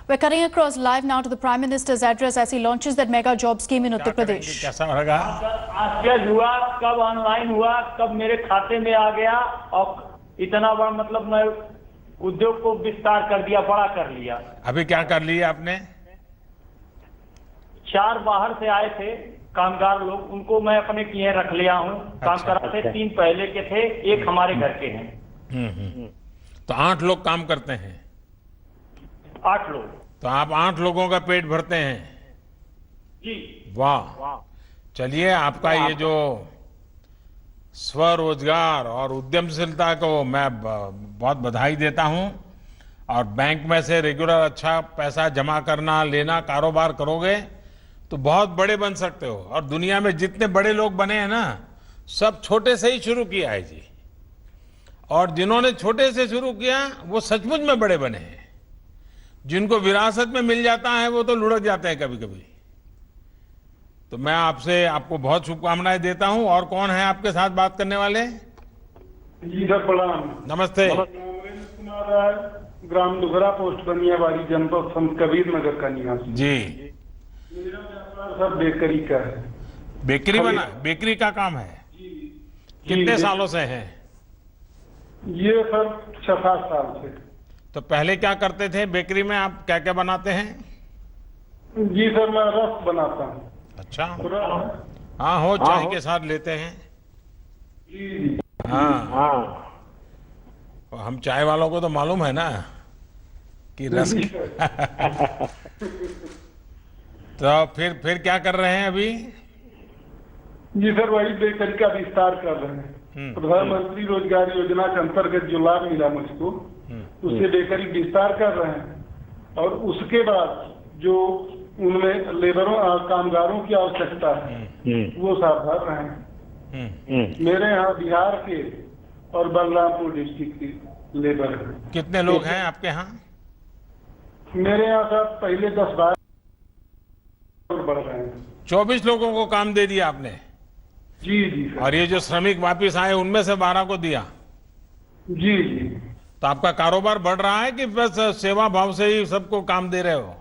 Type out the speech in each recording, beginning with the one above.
We're cutting across live now to the Prime Minister's address as he launches that mega job scheme in Uttar Pradesh. कैसा होगा? आश्चर्य हुआ, कब online हुआ, कब मेरे खाते में आ गया और इतना बड़ा मतलब मैं उद्योग को विस्तार कर दिया, बड़ा कर लिया। अभी क्या कर लिया आपने? 4 बाहर से आए थे कामगार लोग, उनको मैं अपने किए रख लिया हूँ। काम कराते 3 पहले के थे, 1 हमारे घर के हैं। तो 8 लोग काम करते हैं। 8 लोग। तो आप 8 लोगों का पेट भरते हैं जी। वाह। चलिए, आपका ये जो स्वरोजगार और उद्यमशीलता को मैं बहुत बधाई देता हूं। और बैंक में से रेगुलर अच्छा पैसा जमा करना, लेना, कारोबार करोगे तो बहुत बड़े बन सकते हो। और दुनिया में जितने बड़े लोग बने हैं ना, सब छोटे से ही शुरू किया है जी। और जिन्होंने छोटे से शुरू किया वो सचमुच में बड़े बने हैं। जिनको विरासत में मिल जाता है वो तो लुढ़क जाते हैं कभी कभी। तो मैं आपको बहुत शुभकामनाएं देता हूं। और कौन है आपके साथ बात करने वाले? जी सर, प्रणाम। नमस्ते। नरेंद्र कुमार राय, ग्राम दुघरा, पोस्ट बनियाबाड़ी, जनपद संत कबीर नगर का निवासी जी। मेरा व्यापार सर बेकरी का है। बेकरी का काम है? कितने सालों से है? ये सर 6-7 साल से। तो पहले क्या करते थे बेकरी में? आप क्या क्या बनाते हैं? जी सर, मैं रस बनाता हूँ। अच्छा। रस। हाँ, हो चाय के साथ लेते हैं। जी। हाँ। हम चाय वालों को तो मालूम है ना कि रस तो फिर क्या कर रहे हैं अभी? जी सर, वही बेकरी का विस्तार कर रहे हैं। प्रधानमंत्री रोजगार योजना के अंतर्गत जो लाभ मिला मुझको, उससे बेकरी विस्तार कर रहे हैं। और उसके बाद जो उनमें लेबरों और कामगारों की आवश्यकता है वो सब भर रहे हैं। मेरे यहाँ बिहार के और बलरामपुर डिस्ट्रिक्ट की लेबर है। कितने लोग हैं आपके यहाँ? मेरे यहाँ सर पहले 10-12 बढ़ रहे हैं। 24 लोगों को काम दे दिया आपने? जी जी सर। और ये जो श्रमिक वापिस आए उनमें से 12 को दिया? जी जी। तो आपका कारोबार बढ़ रहा है कि बस सेवा भाव से ही सबको काम दे रहे हो?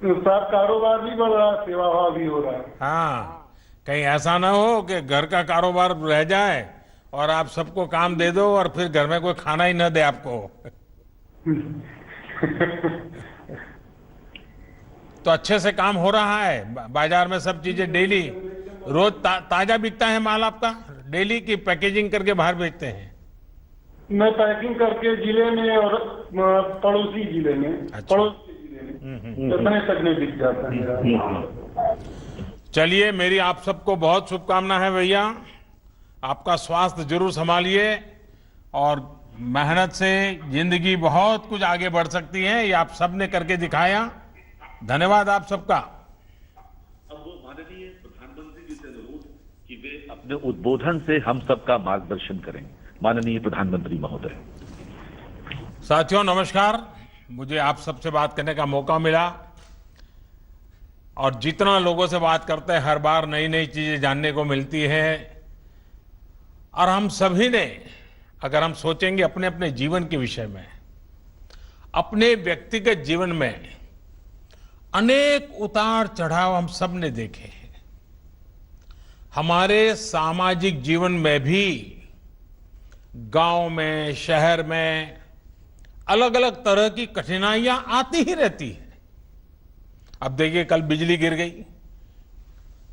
सर कारोबार भी बढ़ रहा है, सेवा भाव भी हो रहा है। हाँ, कहीं ऐसा ना हो कि घर का कारोबार रह जाए और आप सबको काम दे दो और फिर घर में कोई खाना ही न दे आपको। तो अच्छे से काम हो रहा है बाजार में, सब चीजें डेली रोज ताजा बिकता है माल आपका डेली की पैकेजिंग करके बाहर बेचते हैं? मैं पैकिंग करके जिले में और पड़ोसी जिले में, अच्छा। पड़ोसी जिले में इतने तक नहीं बिक जाता है मेरा। चलिए, मेरी आप सबको बहुत शुभकामना है भैया। आपका स्वास्थ्य जरूर संभालिए और मेहनत से जिंदगी बहुत कुछ आगे बढ़ सकती है। ये आप सबने करके दिखाया। धन्यवाद आप सबका। अब वो माननीय प्रधानमंत्री जी से अनुरोध कि वे अपने उद्बोधन से हम सबका मार्गदर्शन करें। माननीय प्रधानमंत्री महोदय। साथियों नमस्कार। मुझे आप सबसे बात करने का मौका मिला और जितना लोगों से बात करते हैं हर बार नई नई चीजें जानने को मिलती है। और हम सभी ने, अगर हम सोचेंगे अपने अपने जीवन के विषय में, अपने व्यक्तिगत जीवन में अनेक उतार चढ़ाव हम सब ने देखे हैं। हमारे सामाजिक जीवन में भी गांव में, शहर में अलग अलग तरह की कठिनाइयां आती ही रहती हैं। अब देखिए, कल बिजली गिर गई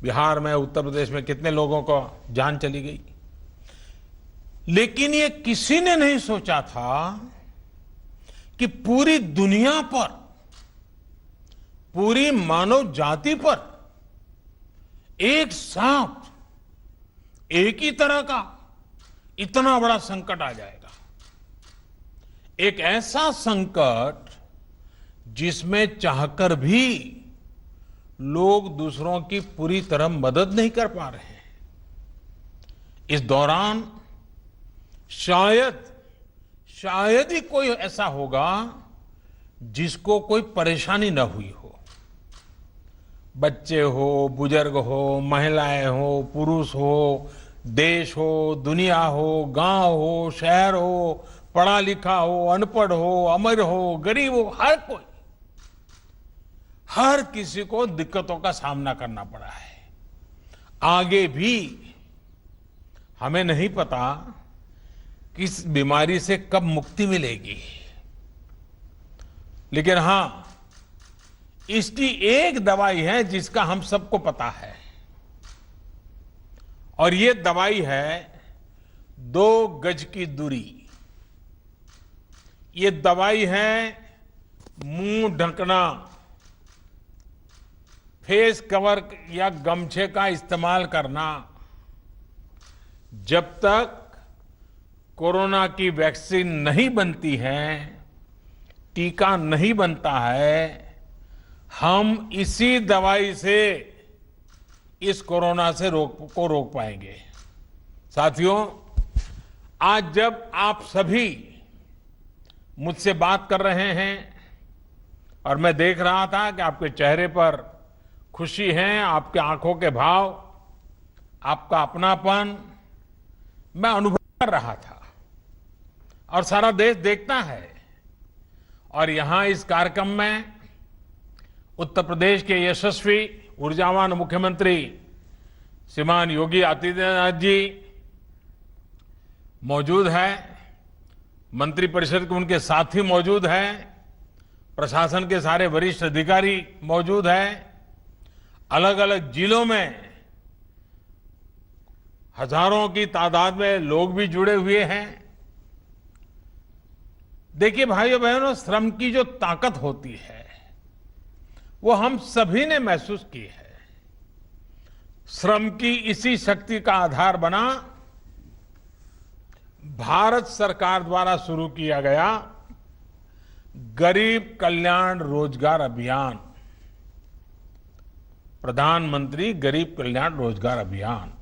बिहार में, उत्तर प्रदेश में कितने लोगों को जान चली गई। लेकिन ये किसी ने नहीं सोचा था कि पूरी दुनिया पर, पूरी मानव जाति पर एक साथ एक ही तरह का इतना बड़ा संकट आ जाएगा। एक ऐसा संकट जिसमें चाहकर भी लोग दूसरों की पूरी तरह मदद नहीं कर पा रहे हैं। इस दौरान शायद ही कोई ऐसा होगा जिसको कोई परेशानी न हुई हो। बच्चे हो, बुजुर्ग हो, महिलाएं हो, पुरुष हो, देश हो, दुनिया हो, गांव हो, शहर हो, पढ़ा लिखा हो, अनपढ़ हो, अमीर हो, गरीब हो, हर कोई हर किसी को दिक्कतों का सामना करना पड़ा है। आगे भी हमें नहीं पता किस बीमारी से कब मुक्ति मिलेगी, लेकिन हां, इसकी एक दवाई है जिसका हम सबको पता है, और ये दवाई है 2 गज की दूरी। ये दवाई है मुंह ढकना, फेस कवर या गमछे का इस्तेमाल करना। जब तक कोरोना की वैक्सीन नहीं बनती है, टीका नहीं बनता है, हम इसी दवाई से इस कोरोना से रोक पाएंगे। साथियों, आज जब आप सभी मुझसे बात कर रहे हैं और मैं देख रहा था कि आपके चेहरे पर खुशी है, आपके आंखों के भाव, आपका अपनापन मैं अनुभव कर रहा था, और सारा देश देखता है। और यहां इस कार्यक्रम में उत्तर प्रदेश के यशस्वी ऊर्जावान मुख्यमंत्री श्रीमान योगी आदित्यनाथ जी मौजूद है, मंत्रिपरिषद के उनके साथी मौजूद हैं, प्रशासन के सारे वरिष्ठ अधिकारी मौजूद हैं, अलग अलग जिलों में हजारों की तादाद में लोग भी जुड़े हुए हैं। देखिए भाइयों बहनों, श्रम की जो ताकत होती है वो हम सभी ने महसूस की है। श्रम की इसी शक्ति का आधार बना भारत सरकार द्वारा शुरू किया गया गरीब कल्याण रोजगार अभियान, प्रधानमंत्री गरीब कल्याण रोजगार अभियान।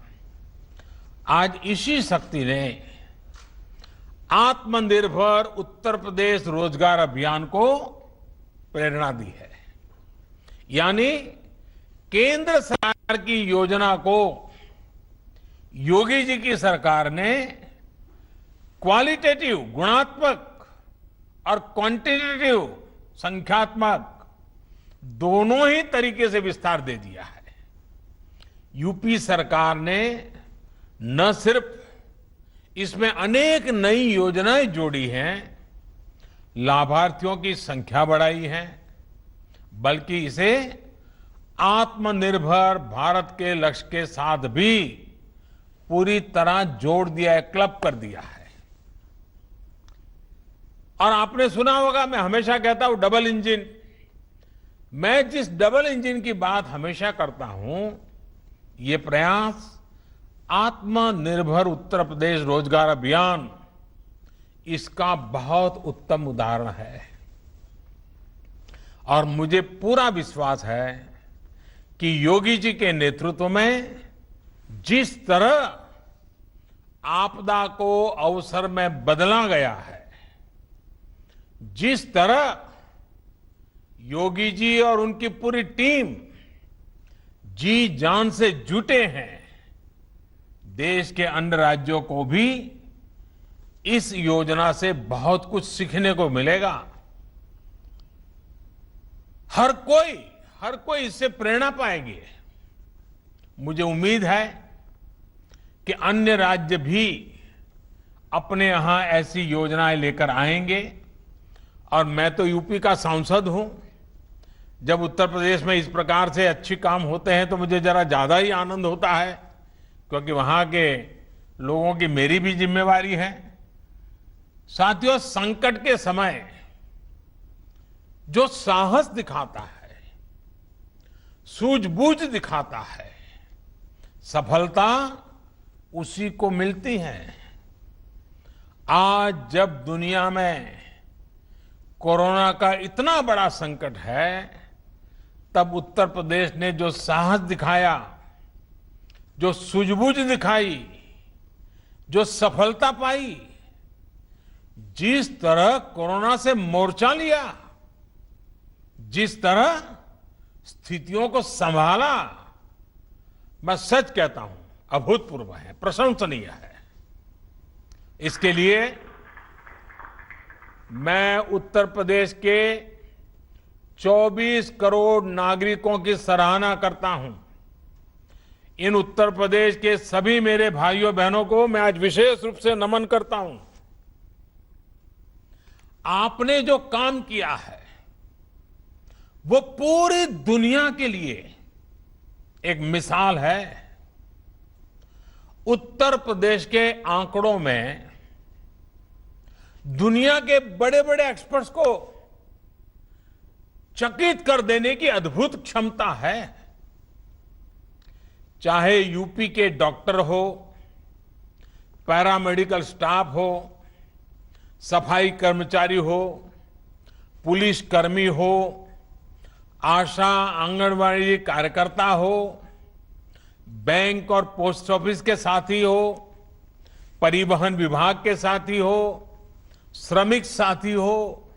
आज इसी शक्ति ने आत्मनिर्भर उत्तर प्रदेश रोजगार अभियान को प्रेरणा दी है। यानी केंद्र सरकार की योजना को योगी जी की सरकार ने क्वालिटेटिव गुणात्मक और क्वांटिटेटिव संख्यात्मक दोनों ही तरीके से विस्तार दे दिया है। यूपी सरकार ने न सिर्फ इसमें अनेक नई योजनाएं जोड़ी हैं, लाभार्थियों की संख्या बढ़ाई है, बल्कि इसे आत्मनिर्भर भारत के लक्ष्य के साथ भी पूरी तरह जोड़ दिया है, क्लब कर दिया है। और आपने सुना होगा, मैं हमेशा कहता हूं डबल इंजन। मैं जिस डबल इंजन की बात हमेशा करता हूं, ये प्रयास आत्मनिर्भर उत्तर प्रदेश रोजगार अभियान इसका बहुत उत्तम उदाहरण है। और मुझे पूरा विश्वास है कि योगी जी के नेतृत्व में जिस तरह आपदा को अवसर में बदला गया है, जिस तरह योगी जी और उनकी पूरी टीम जी जान से जुटे हैं, देश के अन्य राज्यों को भी इस योजना से बहुत कुछ सीखने को मिलेगा। हर कोई इससे प्रेरणा पाएंगे। मुझे उम्मीद है कि अन्य राज्य भी अपने यहां ऐसी योजनाएं लेकर आएंगे। और मैं तो यूपी का सांसद हूं। जब उत्तर प्रदेश में इस प्रकार से अच्छे काम होते हैं तो मुझे जरा ज्यादा ही आनंद होता है, क्योंकि वहां के लोगों की मेरी भी जिम्मेवारी है। साथियों, संकट के समय जो साहस दिखाता है, सूझबूझ दिखाता है, सफलता उसी को मिलती है। आज जब दुनिया में कोरोना का इतना बड़ा संकट है, तब उत्तर प्रदेश ने जो साहस दिखाया, जो सूझबूझ दिखाई, जो सफलता पाई, जिस तरह कोरोना से मोर्चा लिया, जिस तरह स्थितियों को संभाला, मैं सच कहता हूं अभूतपूर्व है, प्रशंसनीय है। इसके लिए मैं उत्तर प्रदेश के 24 करोड़ नागरिकों की सराहना करता हूं। इन उत्तर प्रदेश के सभी मेरे भाइयों बहनों को मैं आज विशेष रूप से नमन करता हूं। आपने जो काम किया है वो पूरी दुनिया के लिए एक मिसाल है। उत्तर प्रदेश के आंकड़ों में दुनिया के बड़े बड़े एक्सपर्ट्स को चकित कर देने की अद्भुत क्षमता है। चाहे यूपी के डॉक्टर हो, पैरामेडिकल स्टाफ हो, सफाई कर्मचारी हो, पुलिस कर्मी हो, आशा आंगनवाड़ी कार्यकर्ता हो, बैंक और पोस्ट ऑफिस के साथी हो, परिवहन विभाग के साथी हो, श्रमिक साथी हो।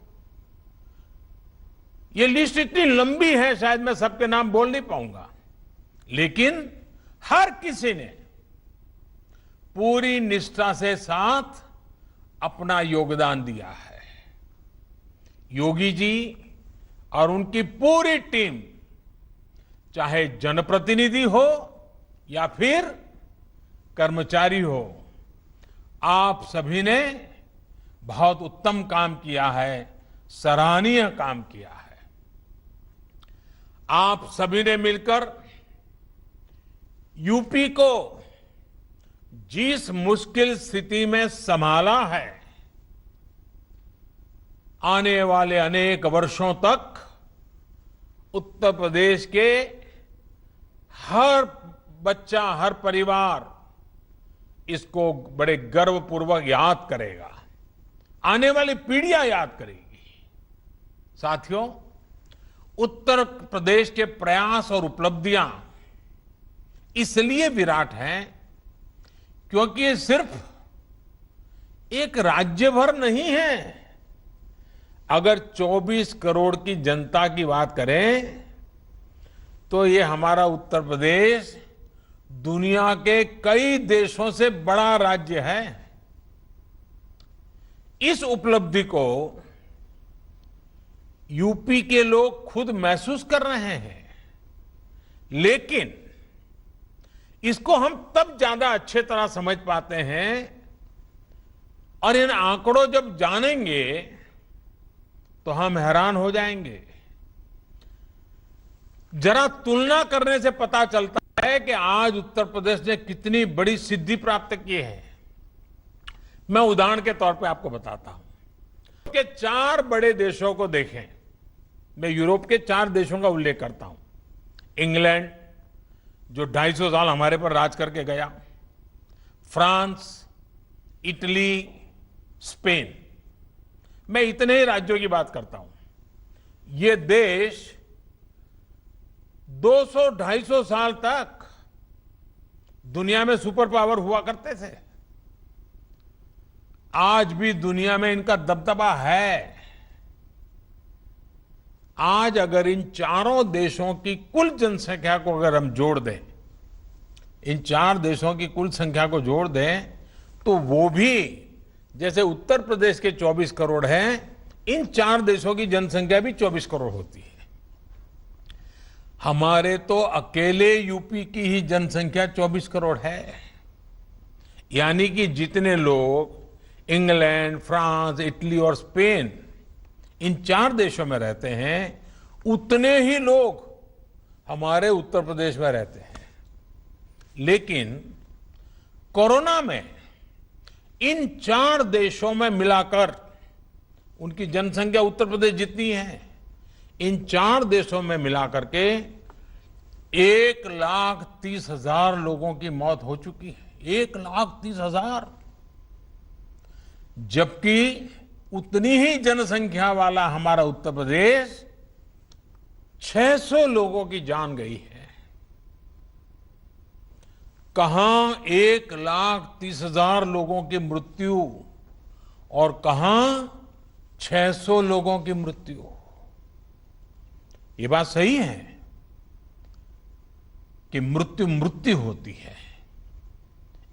ये लिस्ट इतनी लंबी है, शायद मैं सबके नाम बोल नहीं पाऊंगा, लेकिन हर किसी ने पूरी निष्ठा से साथ अपना योगदान दिया है। योगी जी और उनकी पूरी टीम, चाहे जनप्रतिनिधि हो या फिर कर्मचारी हो, आप सभी ने बहुत उत्तम काम किया है, सराहनीय काम किया है। आप सभी ने मिलकर यूपी को जिस मुश्किल स्थिति में संभाला है, आने वाले अनेक वर्षों तक उत्तर प्रदेश के हर बच्चा, हर परिवार इसको बड़े गर्वपूर्वक याद करेगा, आने वाली पीढ़ियां याद करेगी। साथियों, उत्तर प्रदेश के प्रयास और उपलब्धियां इसलिए विराट हैं क्योंकि ये सिर्फ एक राज्य भर नहीं है। अगर 24 करोड़ की जनता की बात करें तो ये हमारा उत्तर प्रदेश दुनिया के कई देशों से बड़ा राज्य है। इस उपलब्धि को यूपी के लोग खुद महसूस कर रहे हैं, लेकिन इसको हम तब ज्यादा अच्छे तरह समझ पाते हैं और इन आंकड़ों जब जानेंगे तो हम हैरान हो जाएंगे। जरा तुलना करने से पता चलता है कि आज उत्तर प्रदेश ने कितनी बड़ी सिद्धि प्राप्त की है। मैं उदाहरण के तौर पे आपको बताता हूं कि 4 बड़े देशों को देखें। मैं यूरोप के 4 देशों का उल्लेख करता हूं। इंग्लैंड, जो 250 साल हमारे पर राज करके गया, फ्रांस, इटली, स्पेन। मैं इतने ही राज्यों की बात करता हूं। ये देश 200-250 साल तक दुनिया में सुपर पावर हुआ करते थे। आज भी दुनिया में इनका दबदबा है। आज अगर इन चारों देशों की कुल जनसंख्या को अगर हम जोड़ दें, इन 4 देशों की कुल संख्या को जोड़ दें, तो वो भी जैसे उत्तर प्रदेश के 24 करोड़ हैं, इन 4 देशों की जनसंख्या भी 24 करोड़ होती है। हमारे तो अकेले यूपी की ही जनसंख्या 24 करोड़ है। यानी कि जितने लोग इंग्लैंड, फ्रांस, इटली और स्पेन, इन 4 देशों में रहते हैं, उतने ही लोग हमारे उत्तर प्रदेश में रहते हैं। लेकिन कोरोना में इन 4 देशों में मिलाकर उनकी जनसंख्या उत्तर प्रदेश जितनी है, इन 4 देशों में मिलाकर के 1,30,000 लोगों की मौत हो चुकी है। 1,30,000। जबकि उतनी ही जनसंख्या वाला हमारा उत्तर प्रदेश 600 लोगों की जान गई है। कहां 1,30,000 लोगों की मृत्यु और कहां 600 लोगों की मृत्यु। ये बात सही है कि मृत्यु मृत्यु होती है,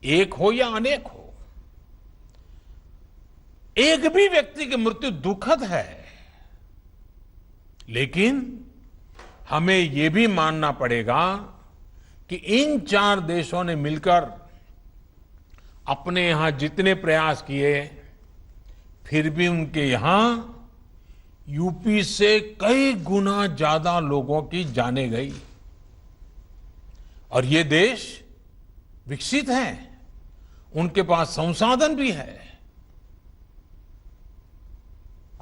एक हो या अनेक हो। एक भी व्यक्ति की मृत्यु दुखद है, लेकिन हमें ये भी मानना पड़ेगा कि इन 4 देशों ने मिलकर अपने यहां जितने प्रयास किए, फिर भी उनके यहां यूपी से कई गुना ज्यादा लोगों की जानें गई। और ये देश विकसित है, उनके पास संसाधन भी है,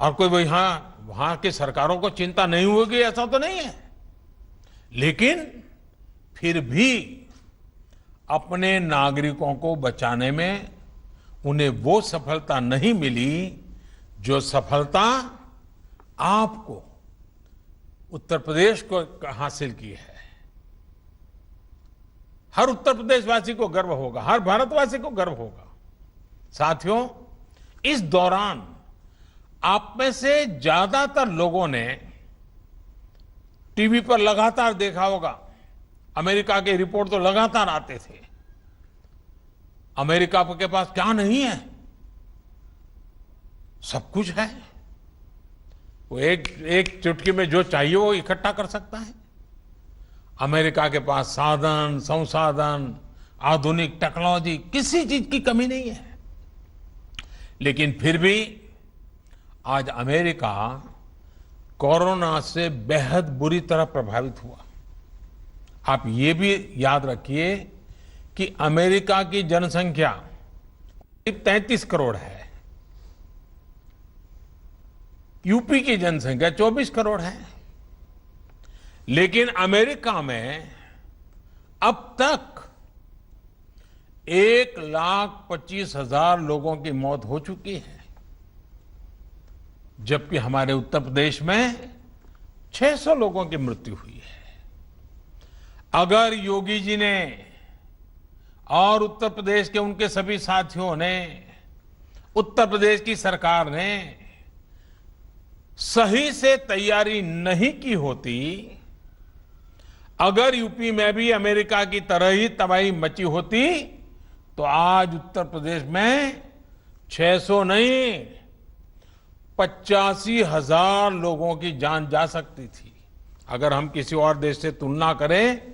और कोई वहां की सरकारों को चिंता नहीं होगी ऐसा तो नहीं है, लेकिन फिर भी अपने नागरिकों को बचाने में उन्हें वो सफलता नहीं मिली जो सफलता आपको उत्तर प्रदेश को हासिल की है। हर उत्तर प्रदेशवासी को गर्व होगा, हर भारतवासी को गर्व होगा। साथियों, इस दौरान आप में से ज्यादातर लोगों ने टीवी पर लगातार देखा होगा, अमेरिका के रिपोर्ट तो लगातार आते थे। अमेरिका के पास क्या नहीं है? सब कुछ है। वो एक चुटकी में जो चाहिए वो इकट्ठा कर सकता है। अमेरिका के पास साधन, संसाधन, आधुनिक टेक्नोलॉजी, किसी चीज की कमी नहीं है। लेकिन फिर भी आज अमेरिका कोरोना से बेहद बुरी तरह प्रभावित हुआ। आप ये भी याद रखिए कि अमेरिका की जनसंख्या 33 करोड़ है, यूपी की जनसंख्या 24 करोड़ है, लेकिन अमेरिका में अब तक 1,25,000 लोगों की मौत हो चुकी है, जबकि हमारे उत्तर प्रदेश में 600 लोगों की मृत्यु हुई है। अगर योगी जी ने और उत्तर प्रदेश के उनके सभी साथियों ने, उत्तर प्रदेश की सरकार ने सही से तैयारी नहीं की होती, अगर यूपी में भी अमेरिका की तरह ही तबाही मची होती, तो आज उत्तर प्रदेश में 600 नहीं 85,000 लोगों की जान जा सकती थी। अगर हम किसी और देश से तुलना करें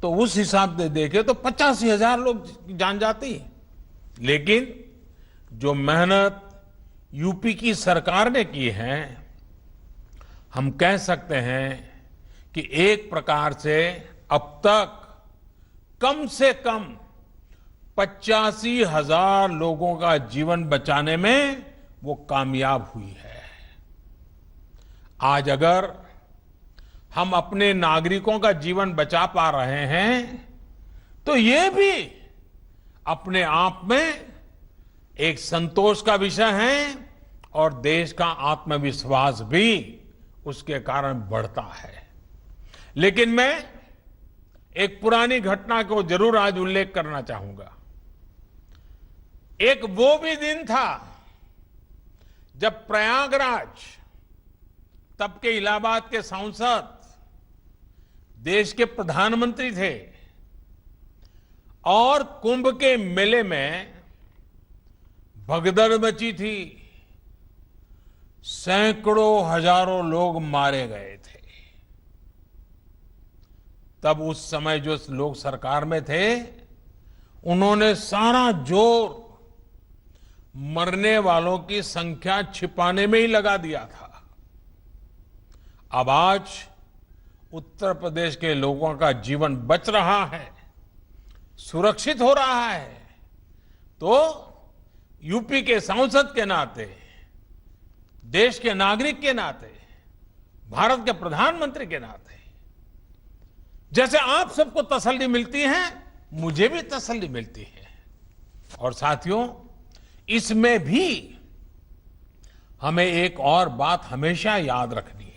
तो उस हिसाब से देखें तो 85,000 लोग जान जाती। लेकिन जो मेहनत यूपी की सरकार ने की है, हम कह सकते हैं कि एक प्रकार से अब तक कम से कम 85,000 लोगों का जीवन बचाने में वो कामयाब हुई है। आज अगर हम अपने नागरिकों का जीवन बचा पा रहे हैं तो ये भी अपने आप में एक संतोष का विषय है और देश का आत्मविश्वास भी उसके कारण बढ़ता है। लेकिन मैं एक पुरानी घटना को जरूर आज उल्लेख करना चाहूंगा। एक वो भी दिन था जब प्रयागराज, तब के इलाहाबाद के सांसद, देश के प्रधानमंत्री थे और कुंभ के मेले में भगदड़ मची थी, सैकड़ों हजारों लोग मारे गए थे। तब उस समय जो लोग सरकार में थे, उन्होंने सारा जोर मरने वालों की संख्या छिपाने में ही लगा दिया था। अब आज उत्तर प्रदेश के लोगों का जीवन बच रहा है, सुरक्षित हो रहा है, तो यूपी के सांसद के नाते, देश के नागरिक के नाते, भारत के प्रधानमंत्री के नाते, जैसे आप सबको तसल्ली मिलती है, मुझे भी तसल्ली मिलती है। और साथियों, इसमें भी हमें एक और बात हमेशा याद रखनी है।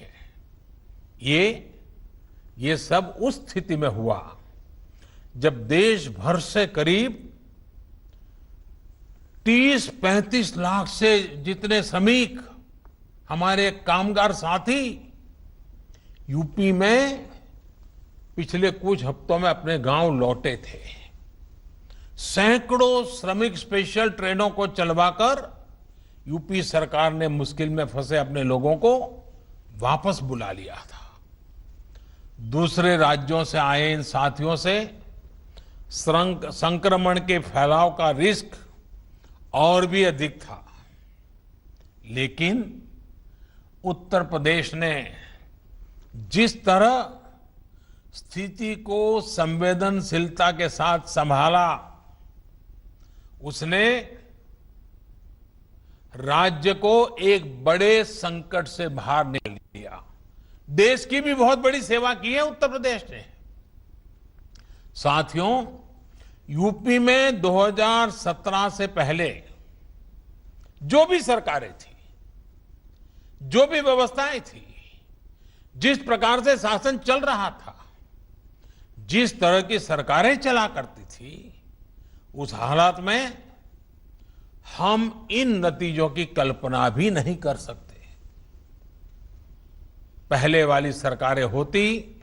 ये सब उस स्थिति में हुआ जब देश भर से करीब 30-35 लाख से जितने श्रमिक, हमारे कामगार साथी यूपी में पिछले कुछ हफ्तों में अपने गांव लौटे थे। सैकड़ों श्रमिक स्पेशल ट्रेनों को चलवाकर यूपी सरकार ने मुश्किल में फंसे अपने लोगों को वापस बुला लिया था। दूसरे राज्यों से आए इन साथियों से संक्रमण के फैलाव का रिस्क और भी अधिक था, लेकिन उत्तर प्रदेश ने जिस तरह स्थिति को संवेदनशीलता के साथ संभाला, उसने राज्य को एक बड़े संकट से बाहर निकाल लिया। देश की भी बहुत बड़ी सेवा की है उत्तर प्रदेश ने। साथियों, यूपी में 2017 से पहले जो भी सरकारें थी, जो भी व्यवस्थाएं थी, जिस प्रकार से शासन चल रहा था, जिस तरह की सरकारें चला करती थी, उस हालात में हम इन नतीजों की कल्पना भी नहीं कर सकते। पहले वाली सरकारें होती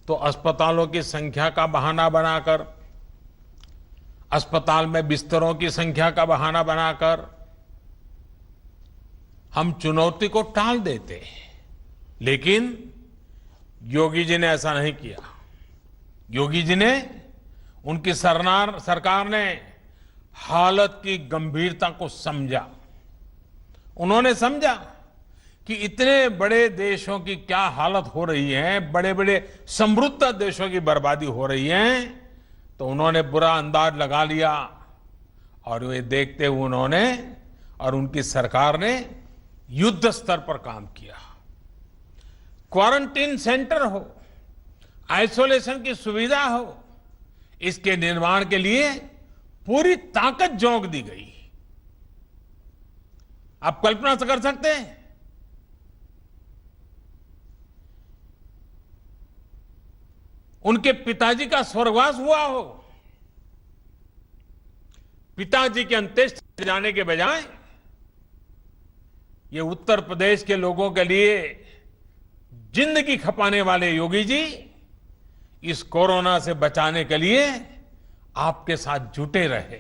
तो अस्पतालों की संख्या का बहाना बनाकर, अस्पताल में बिस्तरों की संख्या का बहाना बनाकर हम चुनौती को टाल देते, लेकिन योगी जी ने ऐसा नहीं किया। योगी जी ने, उनकी सरकार ने हालत की गंभीरता को समझा। उन्होंने समझा कि इतने बड़े देशों की क्या हालत हो रही है, बड़े बड़े समृद्ध देशों की बर्बादी हो रही है, तो उन्होंने बुरा अंदाज लगा लिया और वे देखते हुए उन्होंने और उनकी सरकार ने युद्ध स्तर पर काम किया। क्वारंटीन सेंटर हो, आइसोलेशन की सुविधा हो, इसके निर्माण के लिए पूरी ताकत झोंक दी गई। आप कल्पना से कर सकते हैं, उनके पिताजी का स्वर्गवास हुआ हो, पिताजी के अंत्येष्टि जाने के बजाय ये उत्तर प्रदेश के लोगों के लिए जिंदगी खपाने वाले योगी जी इस कोरोना से बचाने के लिए आपके साथ जुटे रहे।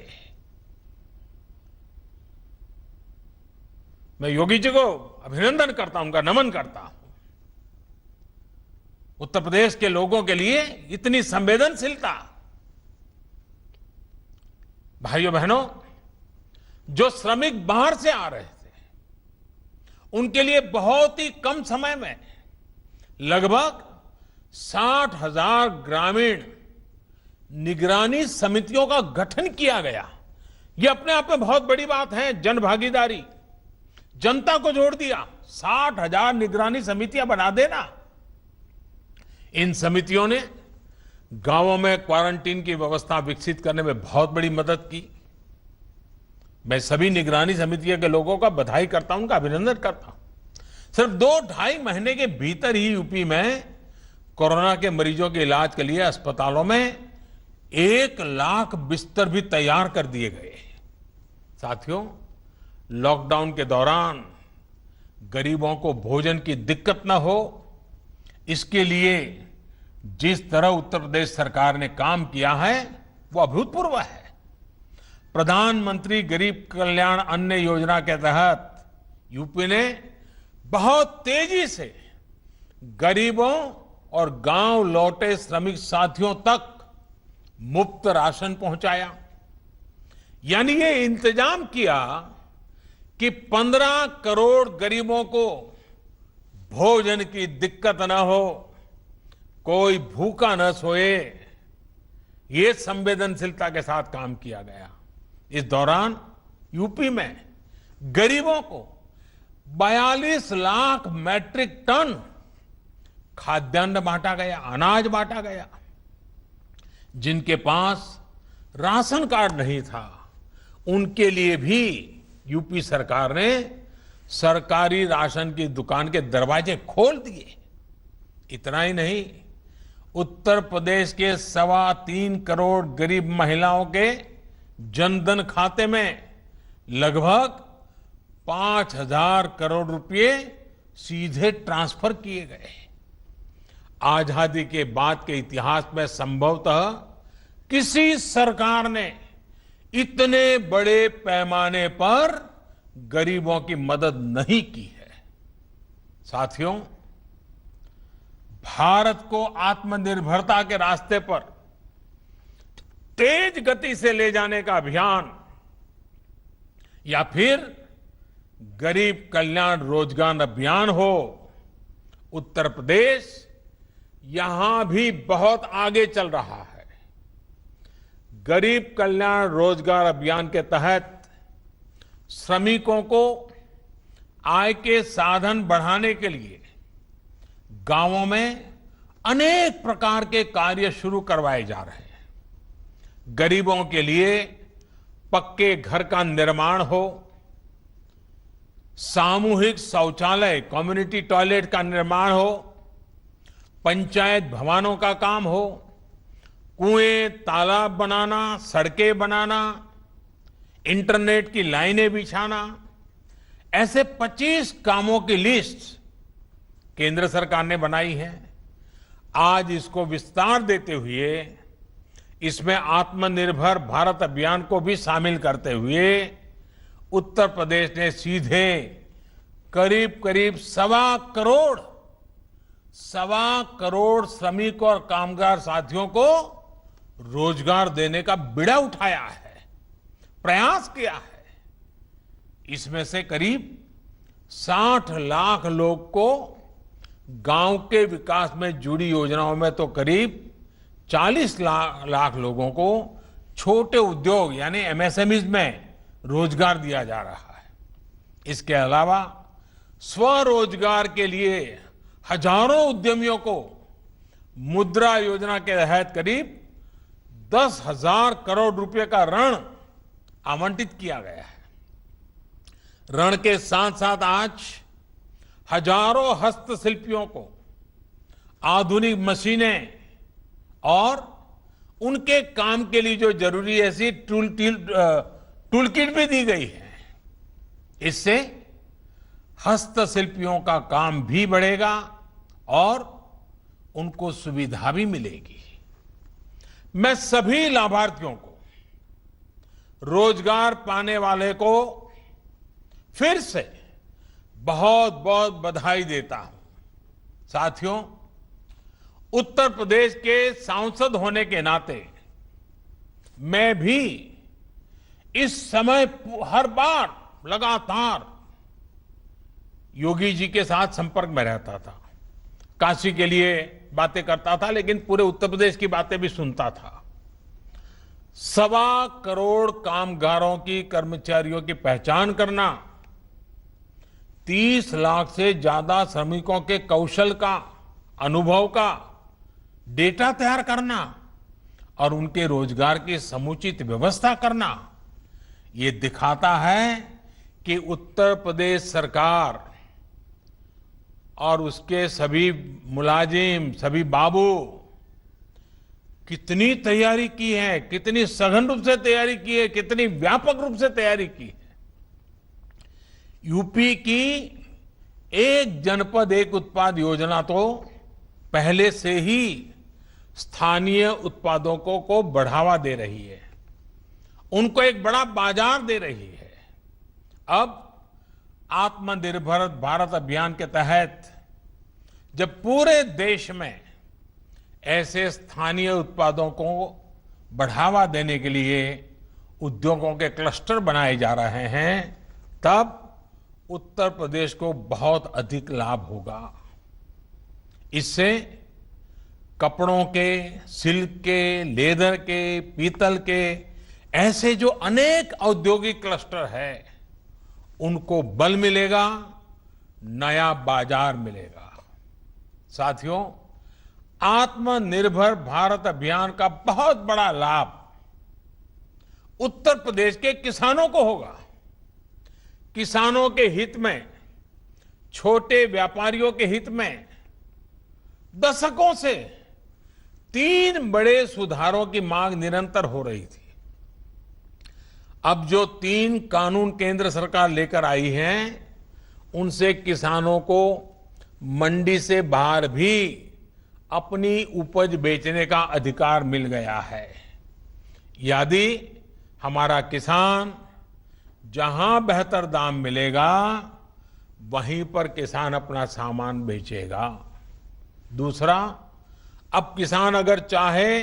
मैं योगी जी को अभिनंदन करता हूं, उनका नमन करता हूं। उत्तर प्रदेश के लोगों के लिए इतनी संवेदनशीलता। भाइयों बहनों, जो श्रमिक बाहर से आ रहे थे, उनके लिए बहुत ही कम समय में लगभग 60,000 ग्रामीण निगरानी समितियों का गठन किया गया। यह अपने आप में बहुत बड़ी बात है। जन भागीदारी, जनता को जोड़ दिया। 60,000 निगरानी समितियां बना देना। इन समितियों ने गांवों में क्वारंटीन की व्यवस्था विकसित करने में बहुत बड़ी मदद की। मैं सभी निगरानी समितियों के लोगों का बधाई करता हूं, उनका अभिनंदन करता हूं। सिर्फ 2-2.5 महीने के भीतर ही यूपी में कोरोना के मरीजों के इलाज के लिए अस्पतालों में 1 लाख बिस्तर भी तैयार कर दिए गए। साथियों, लॉकडाउन के दौरान गरीबों को भोजन की दिक्कत न हो, इसके लिए जिस तरह उत्तर प्रदेश सरकार ने काम किया है वो अभूतपूर्व है। प्रधानमंत्री गरीब कल्याण अन्न योजना के तहत यूपी ने बहुत तेजी से गरीबों और गांव लौटे श्रमिक साथियों तक मुफ्त राशन पहुंचाया। यानी ये इंतजाम किया कि 15 करोड़ गरीबों को भोजन की दिक्कत न हो, कोई भूखा न सोए। ये संवेदनशीलता के साथ काम किया गया। इस दौरान यूपी में गरीबों को 42 लाख मैट्रिक टन खाद्यान्न बांटा गया, अनाज बांटा गया। जिनके पास राशन कार्ड नहीं था, उनके लिए भी यूपी सरकार ने सरकारी राशन की दुकान के दरवाजे खोल दिए। इतना ही नहीं, उत्तर प्रदेश के 3.25 करोड़ गरीब महिलाओं के जनधन खाते में लगभग 5,000 करोड़ रुपए सीधे ट्रांसफर किए गए। आजादी के बाद के इतिहास में संभवतः किसी सरकार ने इतने बड़े पैमाने पर गरीबों की मदद नहीं की है। साथियों, भारत को आत्मनिर्भरता के रास्ते पर तेज गति से ले जाने का अभियान या फिर गरीब कल्याण रोजगार अभियान हो, उत्तर प्रदेश यहां भी बहुत आगे चल रहा है। गरीब कल्याण रोजगार अभियान के तहत श्रमिकों को आय के साधन बढ़ाने के लिए गांवों में अनेक प्रकार के कार्य शुरू करवाए जा रहे हैं। गरीबों के लिए पक्के घर का निर्माण हो, सामूहिक शौचालय कम्युनिटी टॉयलेट का निर्माण हो, पंचायत भवनों का काम हो, कुएं तालाब बनाना, सड़कें बनाना, इंटरनेट की लाइनें बिछाना, ऐसे 25 कामों की लिस्ट केंद्र सरकार ने बनाई है। आज इसको विस्तार देते हुए इसमें आत्मनिर्भर भारत अभियान को भी शामिल करते हुए उत्तर प्रदेश ने सीधे करीब करीब सवा करोड़ श्रमिक और कामगार साथियों को रोजगार देने का बीड़ा उठाया है, प्रयास किया है। इसमें से करीब 60 लाख लोग को गांव के विकास में जुड़ी योजनाओं में तो करीब 40 लाख लोगों को छोटे उद्योग यानी एमएसएमई में रोजगार दिया जा रहा है। इसके अलावा स्वरोजगार के लिए हजारों उद्यमियों को मुद्रा योजना के तहत करीब 10,000 करोड़ रुपए का ऋण आवंटित किया गया है। ऋण के साथ साथ आज हजारों हस्तशिल्पियों को आधुनिक मशीनें और उनके काम के लिए जो जरूरी ऐसी टूल किट भी दी गई है। इससे हस्तशिल्पियों का काम भी बढ़ेगा और उनको सुविधा भी मिलेगी। मैं सभी लाभार्थियों को, रोजगार पाने वाले को फिर से बहुत बहुत बधाई देता हूं। साथियों, उत्तर प्रदेश के सांसद होने के नाते मैं भी इस समय हर बार लगातार योगी जी के साथ संपर्क में रहता था। काशी के लिए बातें करता था, लेकिन पूरे उत्तर प्रदेश की बातें भी सुनता था। 1.25 करोड़ कामगारों की, कर्मचारियों की पहचान करना, 30 लाख से ज्यादा श्रमिकों के कौशल का, अनुभव का डेटा तैयार करना और उनके रोजगार की समुचित व्यवस्था करना, ये दिखाता है कि उत्तर प्रदेश सरकार और उसके सभी मुलाजिम, सभी बाबू कितनी तैयारी की है, कितनी सघन रूप से तैयारी की है, कितनी व्यापक रूप से तैयारी की है। यूपी की एक जनपद एक उत्पाद योजना तो पहले से ही स्थानीय उत्पादों को बढ़ावा दे रही है, उनको एक बड़ा बाजार दे रही है। अब आत्मनिर्भर भारत अभियान के तहत जब पूरे देश में ऐसे स्थानीय उत्पादों को बढ़ावा देने के लिए उद्योगों के क्लस्टर बनाए जा रहे हैं, तब उत्तर प्रदेश को बहुत अधिक लाभ होगा। इससे कपड़ों के, सिल्क के, लेदर के, पीतल के ऐसे जो अनेक औद्योगिक क्लस्टर है, उनको बल मिलेगा, नया बाजार मिलेगा। साथियों, आत्मनिर्भर भारत अभियान का बहुत बड़ा लाभ उत्तर प्रदेश के किसानों को होगा। किसानों के हित में, छोटे व्यापारियों के हित में दशकों से 3 बड़े सुधारों की मांग निरंतर हो रही थी। अब जो 3 कानून केंद्र सरकार लेकर आई है, उनसे किसानों को मंडी से बाहर भी अपनी उपज बेचने का अधिकार मिल गया है। यदि हमारा किसान जहां बेहतर दाम मिलेगा, वहीं पर किसान अपना सामान बेचेगा। दूसरा, अब किसान अगर चाहे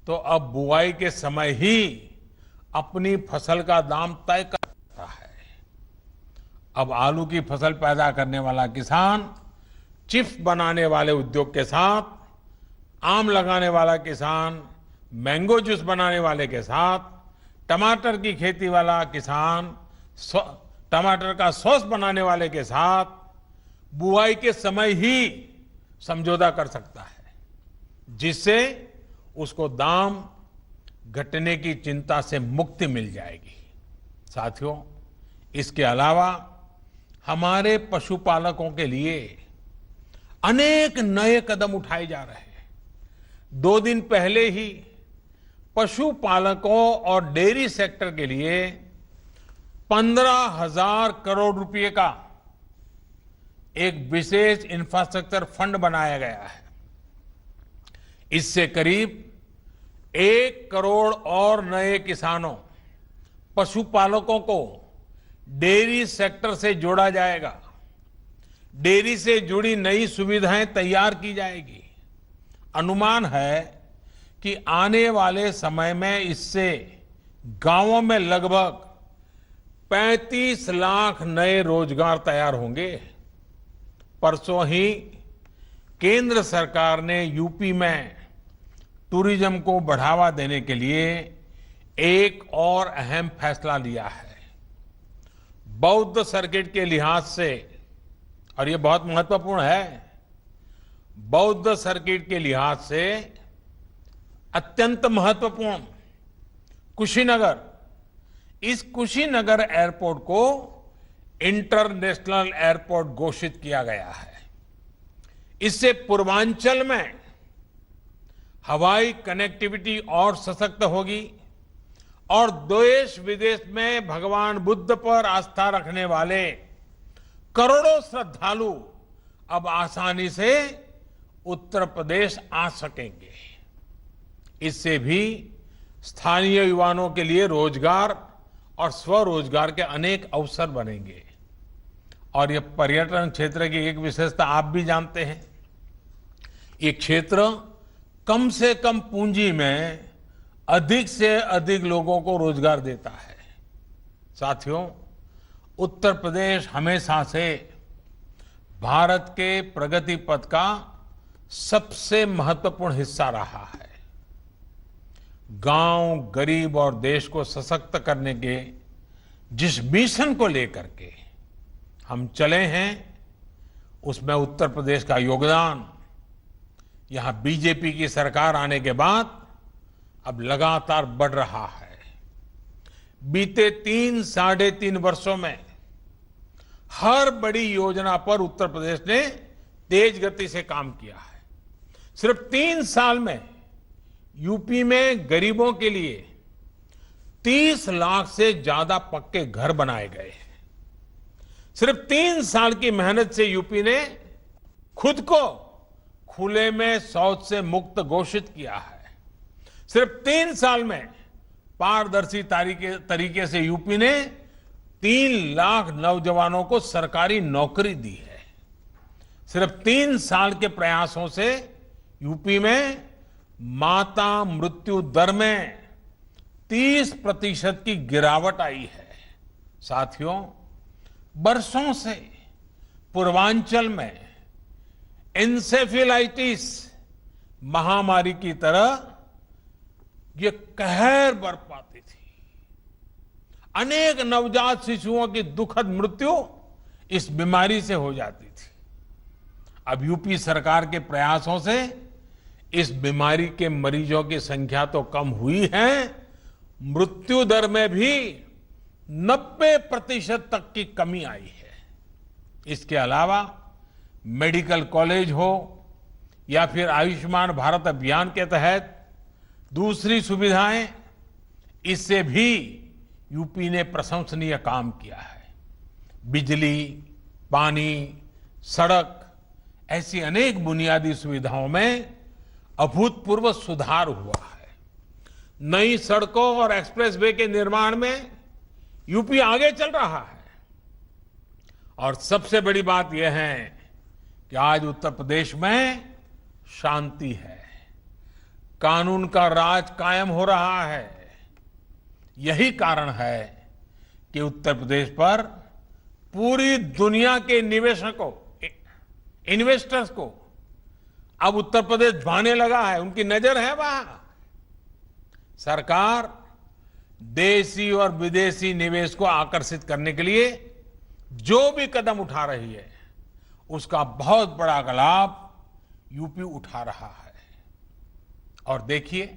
तो अब बुआई के समय ही अपनी फसल का दाम तय कर सकता है। अब आलू की फसल पैदा करने वाला किसान चिप्स बनाने वाले उद्योग के साथ, आम लगाने वाला किसान मैंगो जूस बनाने वाले के साथ, टमाटर की खेती वाला किसान टमाटर का सॉस बनाने वाले के साथ बुआई के समय ही समझौता कर सकता है, जिससे उसको दाम घटने की चिंता से मुक्ति मिल जाएगी। साथियों, इसके अलावा हमारे पशुपालकों के लिए अनेक नए कदम उठाए जा रहे हैं। 2 दिन पहले ही पशुपालकों और डेयरी सेक्टर के लिए 15,000 करोड़ रुपए का एक विशेष इंफ्रास्ट्रक्चर फंड बनाया गया है। इससे करीब 1 करोड़ और नए किसानों, पशुपालकों को डेयरी सेक्टर से जोड़ा जाएगा। डेयरी से जुड़ी नई सुविधाएं तैयार की जाएगी। अनुमान है कि आने वाले समय में इससे गांवों में लगभग 35 लाख नए रोजगार तैयार होंगे। परसों ही केंद्र सरकार ने यूपी में टूरिज्म को बढ़ावा देने के लिए एक और अहम फैसला लिया है। बौद्ध सर्किट के लिहाज से, और ये बहुत महत्वपूर्ण है, बौद्ध सर्किट के लिहाज से अत्यंत महत्वपूर्ण कुशीनगर, इस कुशीनगर एयरपोर्ट को इंटरनेशनल एयरपोर्ट घोषित किया गया है। इससे पूर्वांचल में हवाई कनेक्टिविटी और सशक्त होगी और देश विदेश में भगवान बुद्ध पर आस्था रखने वाले करोड़ों श्रद्धालु अब आसानी से उत्तर प्रदेश आ सकेंगे। इससे भी स्थानीय युवाओं के लिए रोजगार और स्वरोजगार के अनेक अवसर बनेंगे। और ये पर्यटन क्षेत्र की एक विशेषता आप भी जानते हैं, ये क्षेत्र कम से कम पूंजी में अधिक से अधिक लोगों को रोजगार देता है। साथियों, उत्तर प्रदेश हमेशा से भारत के प्रगति पथ का सबसे महत्वपूर्ण हिस्सा रहा है। गांव, गरीब और देश को सशक्त करने के जिस मिशन को लेकर के हम चले हैं, उसमें उत्तर प्रदेश का योगदान यहां बीजेपी की सरकार आने के बाद अब लगातार बढ़ रहा है। बीते 3-3.5 वर्षों में हर बड़ी योजना पर उत्तर प्रदेश ने तेज गति से काम किया है। सिर्फ 3 साल में यूपी में गरीबों के लिए 30 लाख से ज्यादा पक्के घर बनाए गए हैं। सिर्फ 3 साल की मेहनत से यूपी ने खुद को खुले में शौच से मुक्त घोषित किया है। सिर्फ 3 साल में पारदर्शी तरीके से यूपी ने 3 लाख नौजवानों को सरकारी नौकरी दी है। सिर्फ 3 साल के प्रयासों से यूपी में माता मृत्यु दर में 30% की गिरावट आई है। साथियों, बरसों से पूर्वांचल में एन्सेफेलाइटिस महामारी की तरह ये कहर बरपाती थी। अनेक नवजात शिशुओं की दुखद मृत्यु इस बीमारी से हो जाती थी। अब यूपी सरकार के प्रयासों से इस बीमारी के मरीजों की संख्या तो कम हुई है, मृत्यु दर में भी 90% तक की कमी आई है। इसके अलावा मेडिकल कॉलेज हो या फिर आयुष्मान भारत अभियान के तहत दूसरी सुविधाएं, इससे भी यूपी ने प्रशंसनीय काम किया है। बिजली, पानी, सड़क, ऐसी अनेक बुनियादी सुविधाओं में अभूतपूर्व सुधार हुआ है। नई सड़कों और एक्सप्रेसवे के निर्माण में यूपी आगे चल रहा है और सबसे बड़ी बात यह है कि आज उत्तर प्रदेश में शांति है, कानून का राज कायम हो रहा है। यही कारण है कि उत्तर प्रदेश पर पूरी दुनिया के निवेशकों, इन्वेस्टर्स को अब उत्तर प्रदेश भाने लगा है, उनकी नजर है वहां। सरकार देशी और विदेशी निवेश को आकर्षित करने के लिए जो भी कदम उठा रही है, उसका बहुत बड़ा लाभ यूपी उठा रहा है। और देखिए,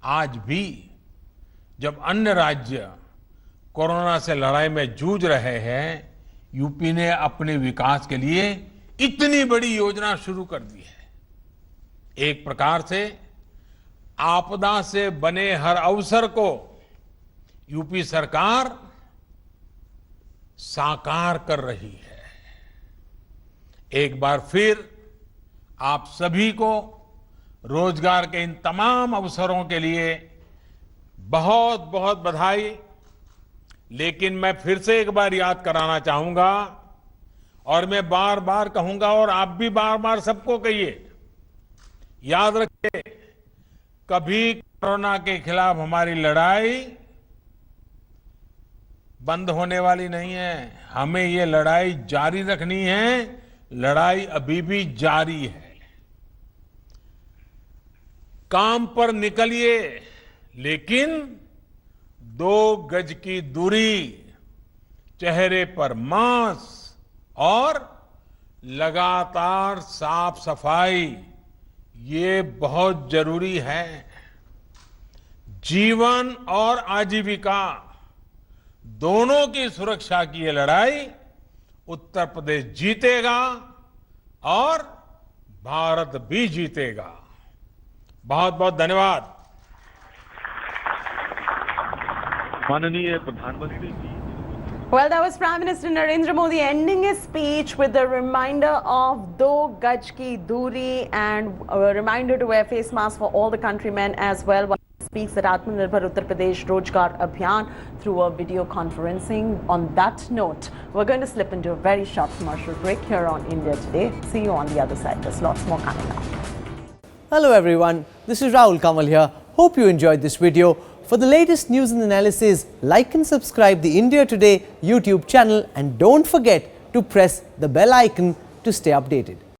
आज भी जब अन्य राज्य कोरोना से लड़ाई में जूझ रहे हैं, यूपी ने अपने विकास के लिए इतनी बड़ी योजना शुरू कर दी है। एक प्रकार से आपदा से बने हर अवसर को यूपी सरकार साकार कर रही है। एक बार फिर आप सभी को रोजगार के इन तमाम अवसरों के लिए बहुत बहुत बधाई। लेकिन मैं फिर से एक बार याद कराना चाहूंगा, और मैं बार बार कहूंगा, और आप भी बार बार सबको कहिए, याद रखिए, कभी कोरोना के खिलाफ हमारी लड़ाई बंद होने वाली नहीं है। हमें ये लड़ाई जारी रखनी है। लड़ाई अभी भी जारी है। काम पर निकलिए, लेकिन 2 गज की दूरी, चेहरे पर मास्क और लगातार साफ सफाई, ये बहुत जरूरी है। जीवन और आजीविका दोनों की सुरक्षा की ये लड़ाई उत्तर प्रदेश जीतेगा और भारत भी जीतेगा। बहुत बहुत धन्यवाद। माननीय प्रधानमंत्री जी। Well, that was Prime Minister Narendra Modi ending his speech with a reminder of Do Gaj Ki Duri and a reminder to wear face masks for all the countrymen as well. While he speaks at Atmanirbhar Uttar Pradesh Rozgar Abhiyan through a video conferencing. On that note, we're going to slip into a very short commercial break here on India Today. See you on the other side. There's lots more coming up. Hello everyone, this is Rahul Kamal here. Hope you enjoyed this video. For the latest news and analysis, like and subscribe the India Today YouTube channel, and don't forget to press the bell icon to stay updated.